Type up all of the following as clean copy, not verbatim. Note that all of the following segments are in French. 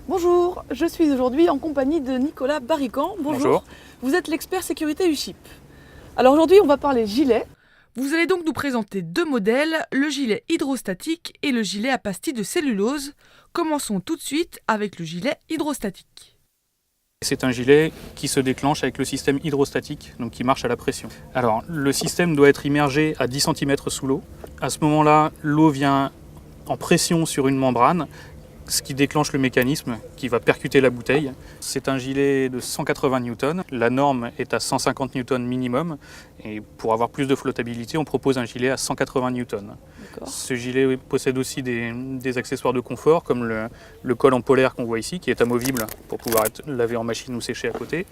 Bonjour, je suis aujourd'hui en compagnie de Nicolas Barrican. Bonjour. Vous êtes l'expert sécurité USHIP. Alors aujourd'hui, on va parler gilet. Vous allez donc nous présenter deux modèles, le gilet hydrostatique et le gilet à pastille de cellulose. Commençons tout de suite avec le gilet hydrostatique. C'est un gilet qui se déclenche avec le système hydrostatique, donc qui marche à la pression. Alors, le système doit être immergé à 10 cm sous l'eau. À ce moment-là, l'eau vient en pression sur une membrane, ce qui déclenche le mécanisme qui va percuter la bouteille. C'est un gilet de 180 Newton. La norme est à 150 Newton minimum. Et pour avoir plus de flottabilité, on propose un gilet à 180 Newton. Ce gilet possède aussi des accessoires de confort, comme le col en polaire qu'on voit ici, qui est amovible pour pouvoir être lavé en machine ou séché à côté.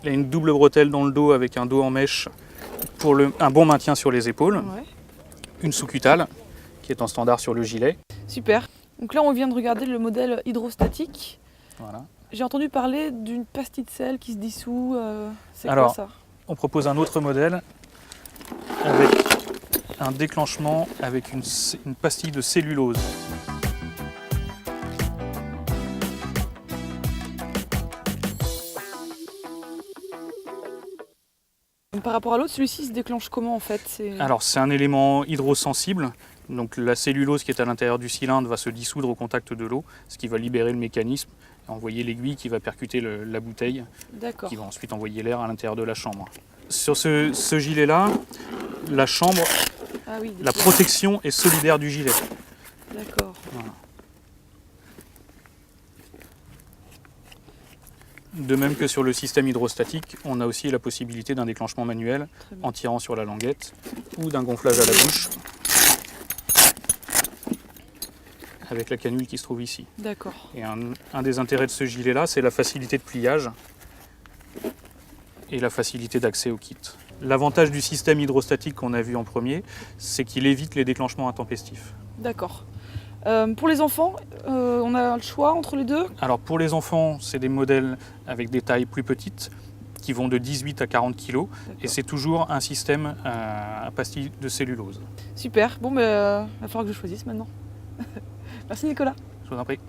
Il y a une double bretelle dans le dos avec un dos en mèche pour un bon maintien sur les épaules. Ouais. Une sous-cutale qui est en standard sur le gilet. Super. Donc là, on vient de regarder le modèle hydrostatique. Voilà. J'ai entendu parler d'une pastille de sel qui se dissout. C'est quoi Alors, ça? On propose un autre modèle avec un déclenchement avec une pastille de cellulose. Par rapport à l'autre, celui-ci se déclenche comment en fait? Alors c'est un élément hydrosensible, donc la cellulose qui est à l'intérieur du cylindre va se dissoudre au contact de l'eau, ce qui va libérer le mécanisme et envoyer l'aiguille qui va percuter la bouteille, D'accord. qui va ensuite envoyer l'air à l'intérieur de la chambre. Sur ce gilet-là, la chambre, Ah oui, la protection est solidaire du gilet. d'accord. Voilà. De même que sur le système hydrostatique, on a aussi la possibilité d'un déclenchement manuel en tirant sur la languette ou d'un gonflage à la bouche avec la canule qui se trouve ici. D'accord. Et un des intérêts de ce gilet-là, c'est la facilité de pliage et la facilité d'accès au kit. L'avantage du système hydrostatique qu'on a vu en premier, c'est qu'il évite les déclenchements intempestifs. D'accord. Pour les enfants, on a le choix entre les deux? Alors pour les enfants, c'est des modèles avec des tailles plus petites qui vont de 18 à 40 kg et c'est toujours un système à pastille de cellulose. Super. Bon, il va falloir que je choisisse maintenant. Merci Nicolas. Je vous en prie.